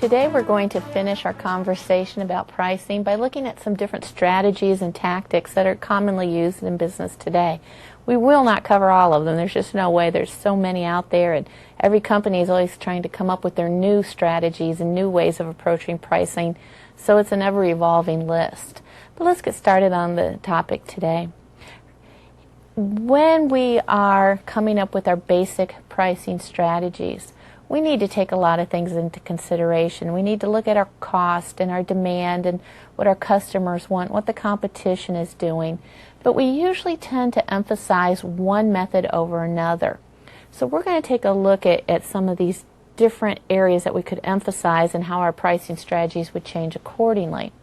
Today we're going to finish our conversation about pricing by looking at some different strategies and tactics that are commonly used in business today. We will not cover all of them. There's just no way. There's so many out there, and every company is always trying to come up with their new strategies and new ways of approaching pricing, so it's an ever-evolving list. But let's get started on the topic today. When we are coming up with our basic pricing strategies, we need to take a lot of things into consideration. We need to look at our cost and our demand and what our customers want, what the competition is doing. But we usually tend to emphasize one method over another. So we're going to take a look at some of these different areas that we could emphasize and how our pricing strategies would change accordingly.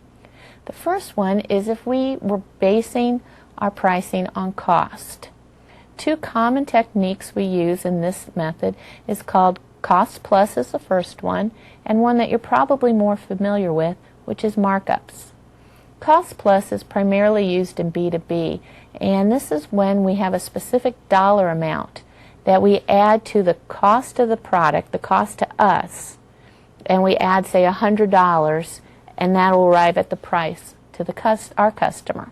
The first one is if we were basing our pricing on cost. Two common techniques we use in this method is called cost plus is the first one, and one that you're probably more familiar with, which is markups. Cost plus is primarily used in B2B, and this is when we have a specific dollar amount that we add to the cost of the product, the cost to us, and we add, say, $100, and that will arrive at the price to our customer.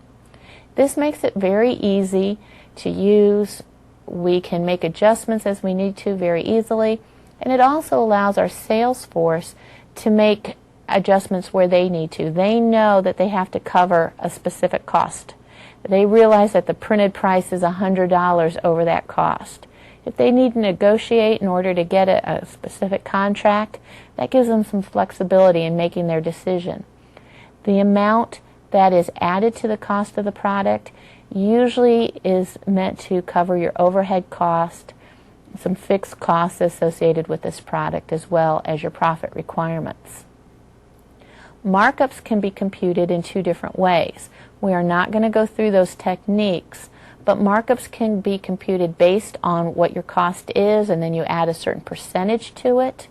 This makes it very easy to use. We can make adjustments as we need to very easily, and it also allows our sales force to make adjustments where they need to. They know that they have to cover a specific cost. They realize that the printed price is $100 over that cost. If they need to negotiate in order to get a specific contract, that gives them some flexibility in making their decision. The amount that is added to the cost of the product usually is meant to cover your overhead cost, some fixed costs associated with this product, as well as your profit requirements. Markups can be computed in two different ways. We are not going to go through those techniques, but markups can be computed based on what your cost is, and then you add a certain percentage to it,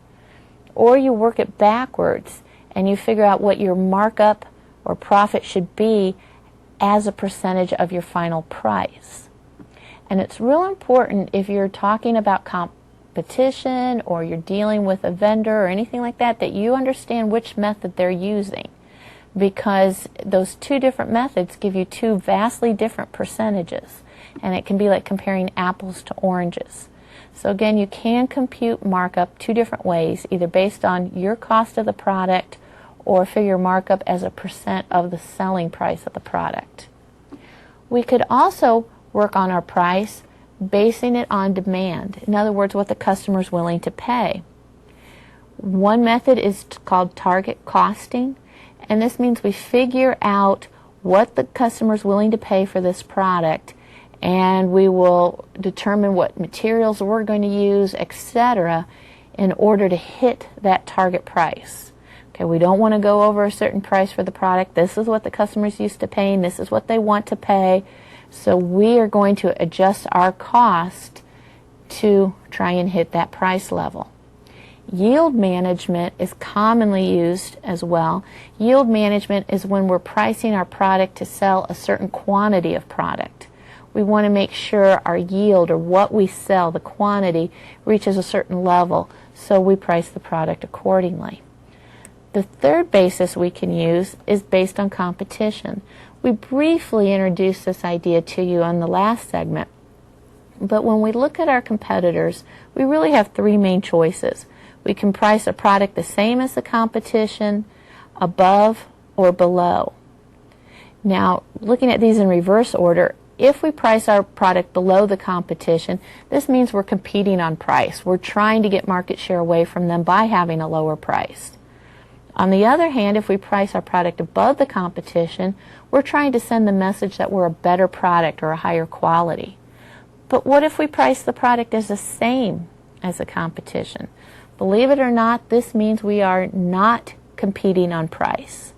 or you work it backwards and you figure out what your markup or profit should be as a percentage of your final price. And it's real important if you're talking about competition or you're dealing with a vendor or anything like that, that you understand which method they're using, because those two different methods give you two vastly different percentages, and it can be like comparing apples to oranges. So again, you can compute markup two different ways, either based on your cost of the product or figure markup as a percent of the selling price of the product. We could also work on our price basing it on demand. In other words, what the customer is willing to pay. One method is called target costing, and this means we figure out what the customer is willing to pay for this product, and we will determine what materials we're going to use, etc., in order to hit that target price. Okay, we don't want to go over a certain price for the product. This is what the customer's used to paying. This is what they want to pay. So we are going to adjust our cost to try and hit that price level. Yield management is commonly used as well. Yield management is when we're pricing our product to sell a certain quantity of product. We want to make sure our yield, or what we sell, the quantity, reaches a certain level, so we price the product accordingly. The third basis we can use is based on competition. We briefly introduced this idea to you on the last segment, but when we look at our competitors, we really have three main choices. We can price a product the same as the competition, above, or below. Now, looking at these in reverse order, if we price our product below the competition, this means we're competing on price. We're trying to get market share away from them by having a lower price. On the other hand, if we price our product above the competition, we're trying to send the message that we're a better product or a higher quality. But what if we price the product as the same as the competition? Believe it or not, this means we are not competing on price.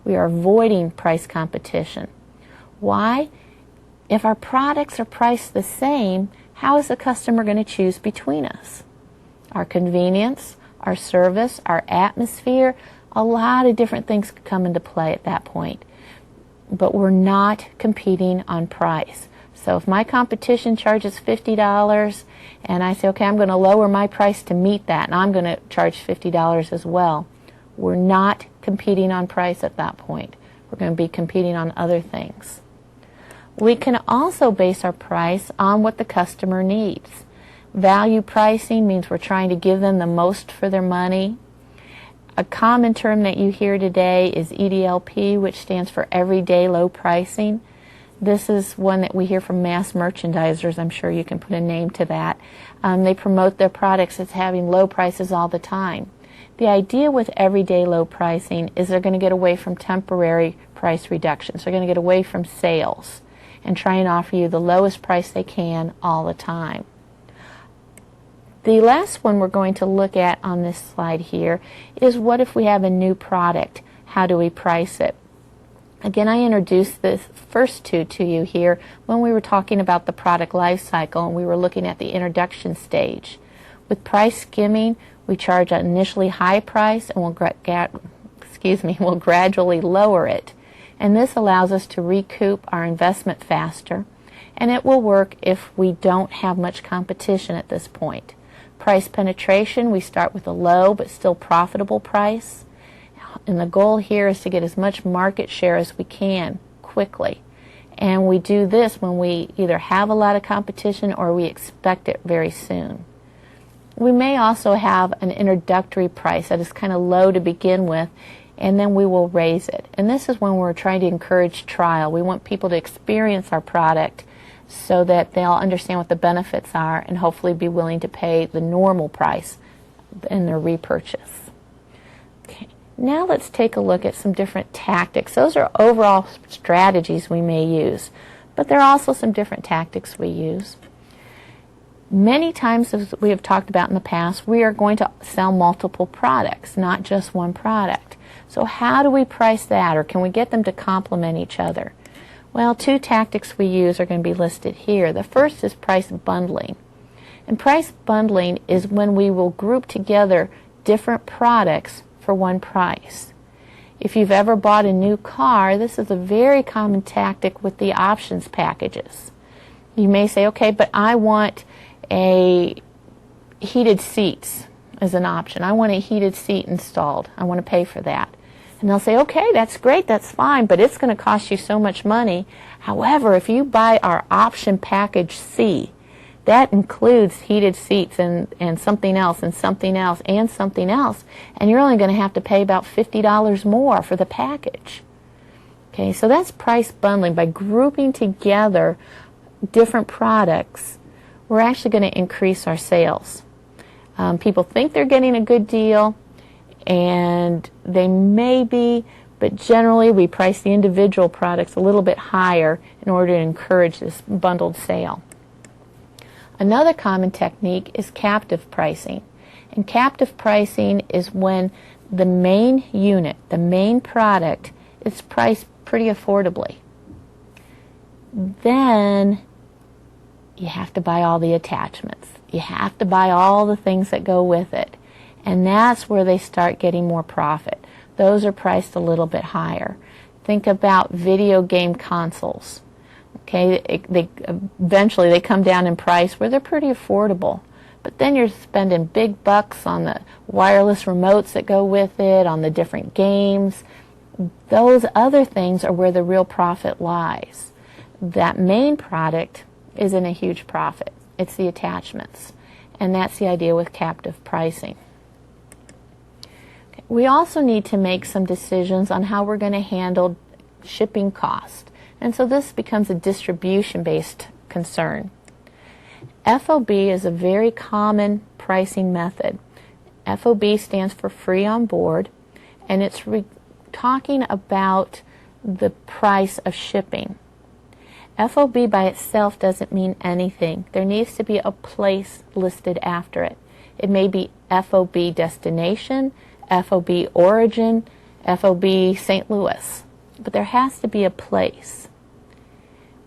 We are avoiding price competition. Why? If our products are priced the same, how is the customer going to choose between us? Our convenience, our service, our atmosphere, a lot of different things could come into play at that point. But we're not competing on price. So if my competition charges $50 and I say, okay, I'm going to lower my price to meet that, and I'm going to charge $50 as well, We're not competing on price at that point. We're going to be competing on other things. We can also base our price on what the customer needs. Value pricing means we're trying to give them the most for their money. A common term that you hear today is EDLP, which stands for everyday low pricing. This is one that we hear from mass merchandisers. I'm sure you can put a name to that. They promote their products as having low prices all the time. The idea with everyday low pricing is they're going to get away from temporary price reductions. They're going to get away from sales and try and offer you the lowest price they can all the time. The last one we're going to look at on this slide here is what if we have a new product? How do we price it? Again, I introduced the first two to you here when we were talking about the product life cycle and we were looking at the introduction stage. With price skimming, we charge an initially high price and we'll gradually lower it. And this allows us to recoup our investment faster, and it will work if we don't have much competition at this point. Price penetration, we start with a low but still profitable price. And the goal here is to get as much market share as we can quickly. And we do this when we either have a lot of competition or we expect it very soon. We may also have an introductory price that is kind of low to begin with, and then we will raise it. And this is when we're trying to encourage trial. We want people to experience our product so that they'll understand what the benefits are and hopefully be willing to pay the normal price in their repurchase. Okay. Now let's take a look at some different tactics. Those are overall strategies we may use, but there are also some different tactics we use. Many times, as we have talked about in the past, we are going to sell multiple products, not just one product. So how do we price that, or can we get them to complement each other? Well, two tactics we use are going to be listed here. The first is price bundling. And price bundling is when we will group together different products for one price. If you've ever bought a new car, this is a very common tactic with the options packages. You may say, okay, but I want a heated seats as an option. I want a heated seat installed. I want to pay for that. And they'll say, okay, that's great, that's fine, but it's going to cost you so much money. However, if you buy our option package C, that includes heated seats and something else and something else and something else, and you're only going to have to pay about $50 more for the package. Okay, so that's price bundling. By grouping together different products, we're actually going to increase our sales. People think they're getting a good deal, and they may be, but generally we price the individual products a little bit higher in order to encourage this bundled sale. Another common technique is captive pricing. And captive pricing is when the main unit, the main product, is priced pretty affordably. Then you have to buy all the attachments. You have to buy all the things that go with it. And that's where they start getting more profit. Those are priced a little bit higher. Think about video game consoles. Okay, eventually they come down in price where they're pretty affordable. But then you're spending big bucks on the wireless remotes that go with it, on the different games. Those other things are where the real profit lies. That main product isn't a huge profit. It's the attachments. And that's the idea with captive pricing. Okay. We also need to make some decisions on how we're going to handle shipping cost. And so this becomes a distribution-based concern. FOB is a very common pricing method. FOB stands for free on board, and it's talking about the price of shipping. FOB by itself doesn't mean anything. There needs to be a place listed after it. It may be FOB destination, FOB origin, FOB St. Louis, but there has to be a place.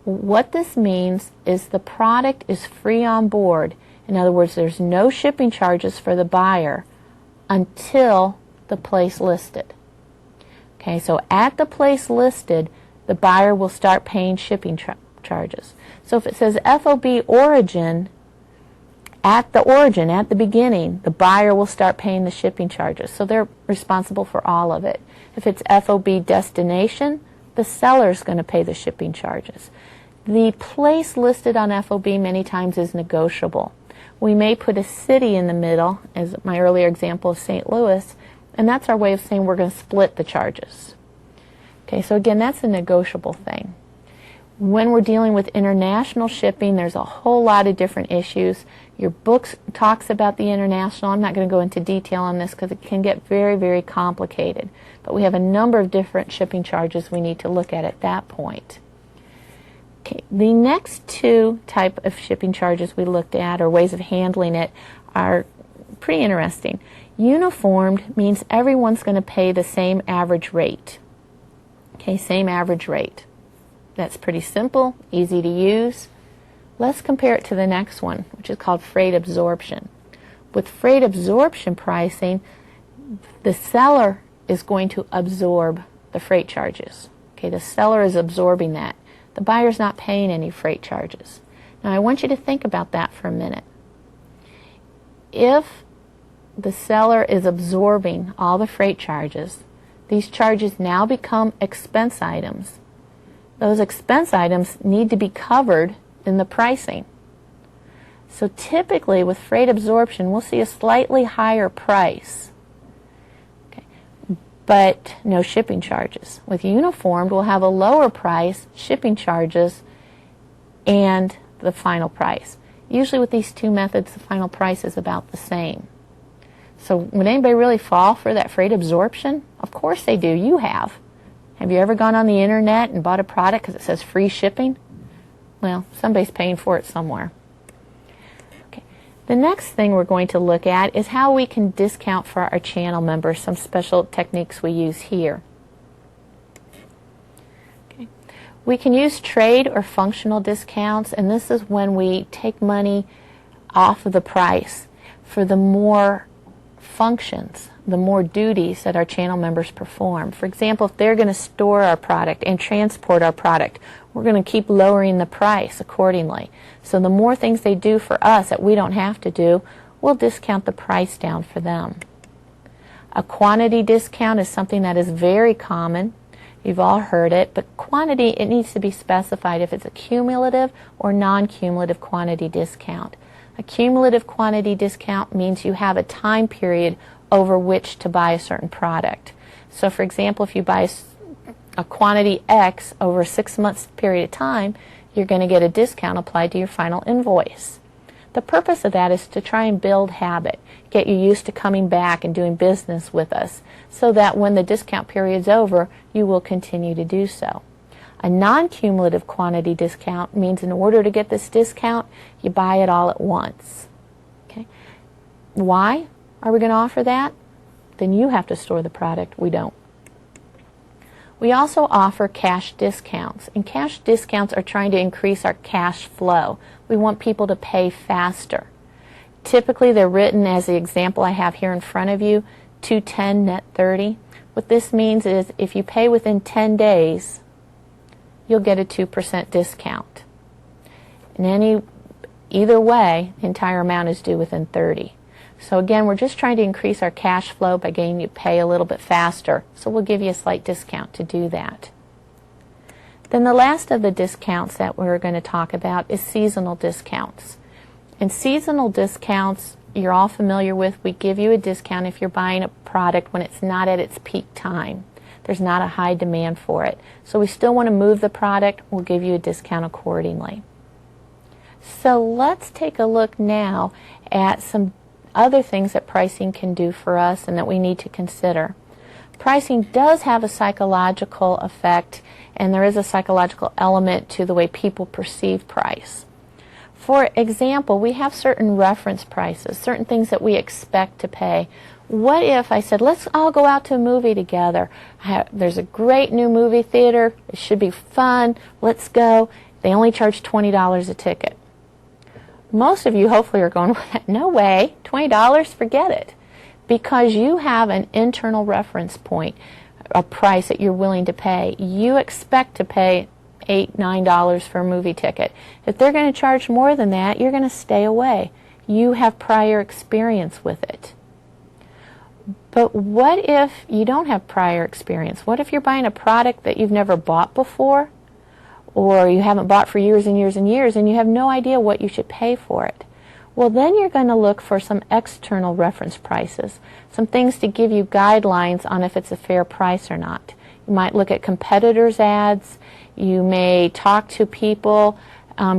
What this means is the product is free on board. In other words, there's no shipping charges for the buyer until the place listed. Okay, so at the place listed, the buyer will start paying shipping charges. So if it says FOB origin At the origin, at the beginning, the buyer will start paying the shipping charges, so they're responsible for all of it. If it's FOB destination, the seller is going to pay the shipping charges. The place listed on FOB many times is negotiable. We may put a city in the middle, as my earlier example of St. Louis, and that's our way of saying we're going to split the charges. Okay, so again, that's a negotiable thing. When we're dealing with international shipping, there's a whole lot of different issues. Your book talks about the international. I'm not going to go into detail on this because it can get very, very complicated. But we have a number of different shipping charges we need to look at that point. Okay, the next two type of shipping charges we looked at, or ways of handling it, are pretty interesting. Uniformed means everyone's going to pay the same average rate. Okay, same average rate. That's pretty simple, easy to use. Let's compare it to the next one, which is called freight absorption. With freight absorption pricing, the seller is going to absorb the freight charges. Okay, the seller is absorbing that. The buyer's not paying any freight charges. Now I want you to think about that for a minute. If the seller is absorbing all the freight charges, these charges now become expense items. Those expense items need to be covered in the pricing. So typically with freight absorption, we'll see a slightly higher price, okay, but no shipping charges. With uniformed, we'll have a lower price, shipping charges, and the final price. Usually with these two methods, the final price is about the same. So would anybody really fall for that freight absorption? Of course they do. You have. Have you ever gone on the internet and bought a product because it says free shipping? Well, somebody's paying for it somewhere. Okay. The next thing we're going to look at is how we can discount for our channel members, some special techniques we use here. Okay. We can use trade or functional discounts, and this is when we take money off of the price for the more functions, the more duties that our channel members perform. For example, if they're going to store our product and transport our product, we're going to keep lowering the price accordingly. So the more things they do for us that we don't have to do, we'll discount the price down for them. A quantity discount is something that is very common. You've all heard it, but quantity, it needs to be specified if it's a cumulative or non-cumulative quantity discount. A cumulative quantity discount means you have a time period over which to buy a certain product. So for example, if you buy a quantity X over a 6 month period of time, you're going to get a discount applied to your final invoice. The purpose of that is to try and build habit, get you used to coming back and doing business with us, so that when the discount period's over, you will continue to do so. A non-cumulative quantity discount means in order to get this discount, you buy it all at once. Okay? Why are we going to offer that? Then you have to store the product. We don't. We also offer cash discounts, and cash discounts are trying to increase our cash flow. We want people to pay faster. Typically, they're written as the example I have here in front of you, 210 net 30. What this means is if you pay within 10 days, you'll get a 2% discount. And either way, the entire amount is due within 30. So again, we're just trying to increase our cash flow by getting you to pay a little bit faster. So we'll give you a slight discount to do that. Then the last of the discounts that we're going to talk about is seasonal discounts. And seasonal discounts, you're all familiar with. We give you a discount if you're buying a product when it's not at its peak time. There's not a high demand for it. So we still want to move the product. We'll give you a discount accordingly. So let's take a look now at some other things that pricing can do for us and that we need to consider. Pricing does have a psychological effect, and there is a psychological element to the way people perceive price. For example, we have certain reference prices, certain things that we expect to pay. What if I said, let's all go out to a movie together. There's a great new movie theater. It should be fun. Let's go. They only charge $20 a ticket. Most of you hopefully are going, no way, $20, forget it. Because you have an internal reference point, a price that you're willing to pay. You expect to pay $8, $9 for a movie ticket. If they're going to charge more than that, you're going to stay away. You have prior experience with it. But what if you don't have prior experience? What if you're buying a product that you've never bought before, or you haven't bought for years and years and years, and you have no idea what you should pay for it? Well, then you're going to look for some external reference prices, some things to give you guidelines on if it's a fair price or not. You might look at competitors' ads. You may talk to people,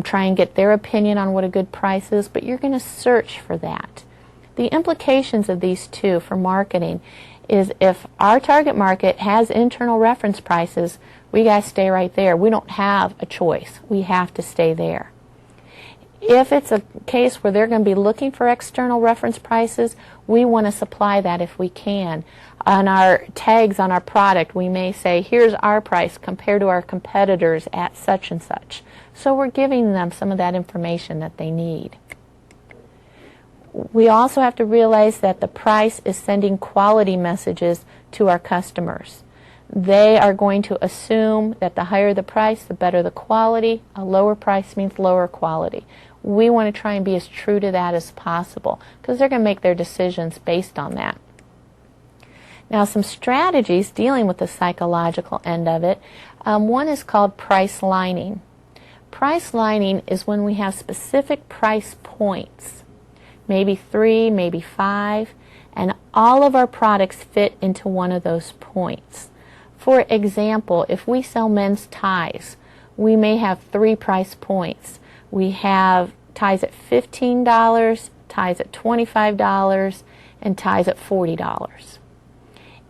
try and get their opinion on what a good price is, but you're going to search for that. The implications of these two for marketing is if our target market has internal reference prices, we got to stay right there. We don't have a choice. We have to stay there. If it's a case where they're going to be looking for external reference prices, we want to supply that if we can. On our tags on our product, we may say, here's our price compared to our competitors at such and such. So we're giving them some of that information that they need. We also have to realize that the price is sending quality messages to our customers. They are going to assume that the higher the price, the better the quality. A lower price means lower quality. We want to try and be as true to that as possible because they're going to make their decisions based on that. Now, some strategies dealing with the psychological end of it. One is called price lining. Price lining is when we have specific price points, maybe 3, maybe 5, and all of our products fit into one of those points. For example, if we sell men's ties, we may have 3 price points. We have ties at $15, ties at $25, and ties at $40.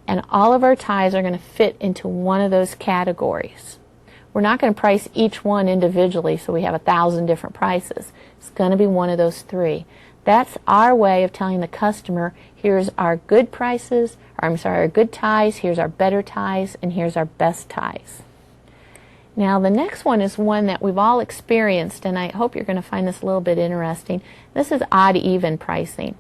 And all of our ties are going to fit into one of those categories. We're not going to price each one individually so we have 1,000 different prices. It's going to be one of those 3. That's our way of telling the customer, here's our good prices, our good ties, here's our better ties, and here's our best ties. Now the next one is one that we've all experienced, and I hope you're going to find this a little bit interesting. This is odd-even pricing.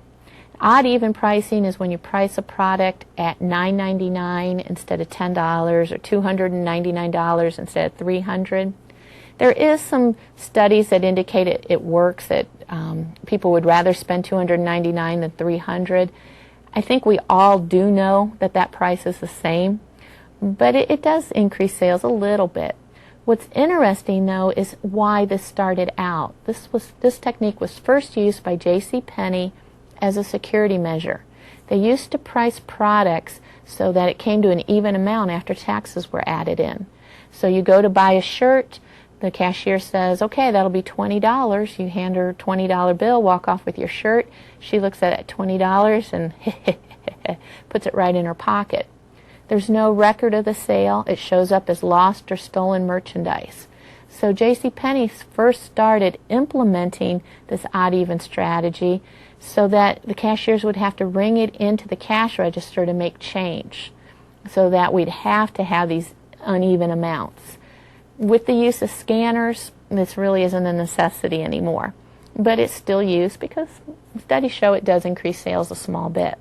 Odd-even pricing is when you price a product at $9.99 instead of $10 or $299 instead of $300. There is some studies that indicate it works, that people would rather spend $299 than $300. I think we all do know that that price is the same, but it does increase sales a little bit. What's interesting, though, is why this started out. This technique was first used by J.C. Penney as a security measure. They used to price products so that it came to an even amount after taxes were added in. So you go to buy a shirt, the cashier says, okay, that'll be $20. You hand her a $20 bill, walk off with your shirt. She looks at that $20 and puts it right in her pocket. There's no record of the sale. It shows up as lost or stolen merchandise. So J.C. Penney first started implementing this odd-even strategy so that the cashiers would have to ring it into the cash register to make change, so that we'd have to have these uneven amounts. With the use of scanners, this really isn't a necessity anymore, but it's still used because studies show it does increase sales a small bit.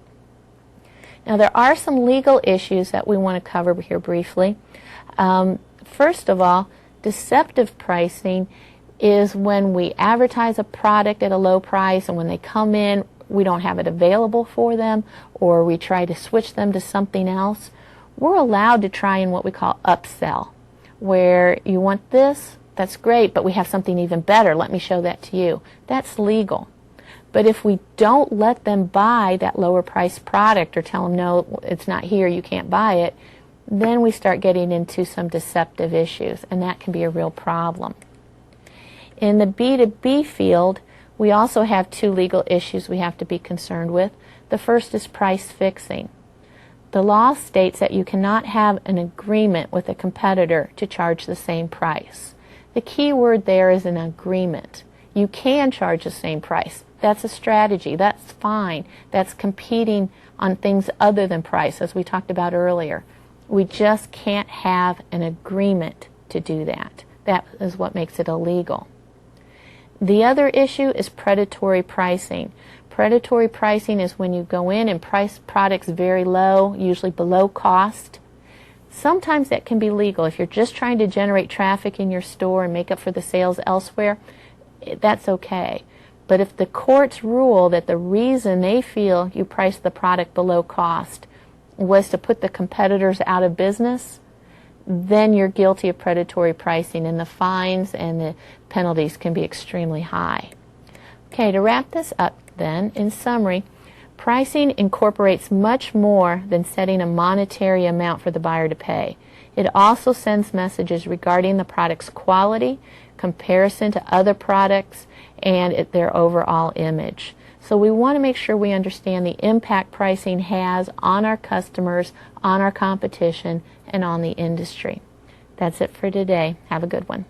Now there are some legal issues that we want to cover here briefly. First of all, deceptive pricing is when we advertise a product at a low price and when they come in we don't have it available for them, or we try to switch them to something else. We're allowed to try in what we call upsell, where you want this, that's great, but we have something even better. Let me show that to you. That's legal. But if we don't let them buy that lower priced product or tell them, no, it's not here, you can't buy it, then we start getting into some deceptive issues, and that can be a real problem. In the B2B field, we also have 2 legal issues we have to be concerned with. The first is price fixing. The law states that you cannot have an agreement with a competitor to charge the same price. The key word there is an agreement. You can charge the same price. That's a strategy. That's fine. That's competing on things other than price, as we talked about earlier. We just can't have an agreement to do that. That is what makes it illegal. The other issue is predatory pricing. Predatory pricing is when you go in and price products very low, usually below cost. Sometimes that can be legal. If you're just trying to generate traffic in your store and make up for the sales elsewhere, that's okay. But if the courts rule that the reason they feel you priced the product below cost was to put the competitors out of business, then you're guilty of predatory pricing, and the fines and the penalties can be extremely high. Okay, to wrap this up then, in summary, pricing incorporates much more than setting a monetary amount for the buyer to pay. It also sends messages regarding the product's quality, comparison to other products, and their overall image. So we want to make sure we understand the impact pricing has on our customers, on our competition, and on the industry. That's it for today. Have a good one.